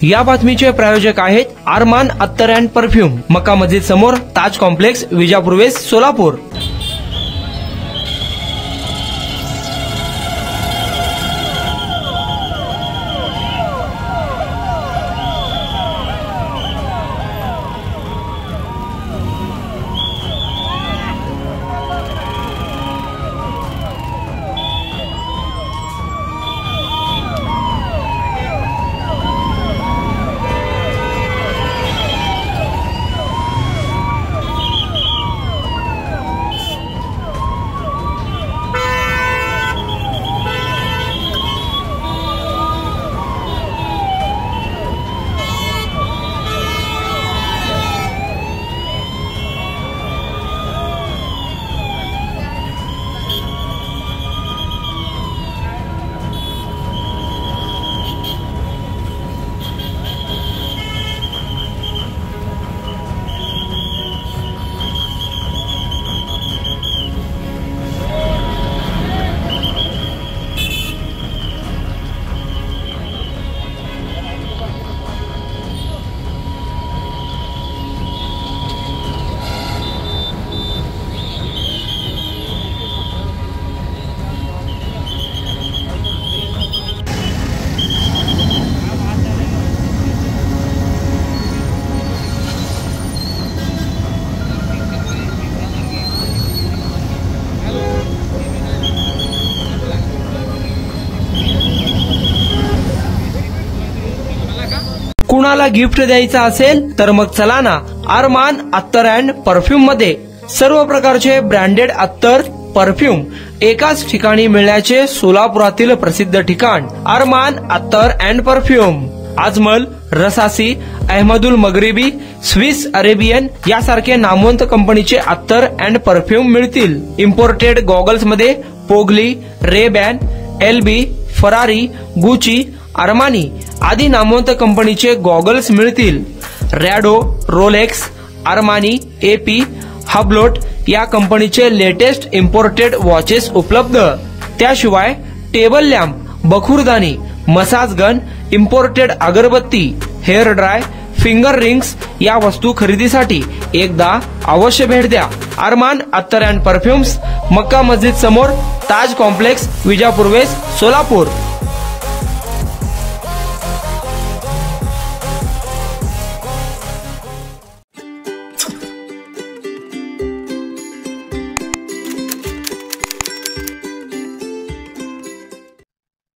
या बातमीचे प्रायोजक आहेत अरमान अत्तर अँड परफ्यूम, मक्का मस्जिद समोर, ताज कॉम्प्लेक्स, विजापूर वेस्ट, सोलापूर। कुणाला गिफ्ट द्यायचं असेल तर मग चला ना अरमान अत्तर अँड परफ्यूम मध्ये। सर्व प्रकारचे ब्रँडेड अत्तर परफ्यूम एकाच ठिकाणी मिळण्याचे सोलापुरातील प्रसिद्ध ठिकाण अरमान अत्तर and perfume. Ajmal, Rasasi, Ahmed Al Maghribi, Swiss Arabian यासारखे नामवंत कंपनीचे अत्तर अँड परफ्यूम मिळतील। इम्पोर्टेड गॉगल्स मध्ये पोगली, RayBan, LB, Ferrari, Gucci, Armani आदी नामवंत कंपनीचे गॉगल्स मिळतील। Rado, Rolex, Armani, AP, Hublot या कंपनीचे लेटेस्ट इम्पोर्टेड वॉचेस उपलब्ध। त्याशिवाय टेबल लॅम्प, बखुरदानी, मसाज गन, इम्पोर्टेड अगरबत्ती, हेअर ड्राय, फिंगर रिंग्स या वस्तू खरेदीसाठी एकदा अवश्य भेट द्या अरमान अत्तर अँड परफ्यूम्स, मक्का मस्जिद समोर, ताज कॉम्प्लेक्स, विजापूर वेस्ट, सोलापूर।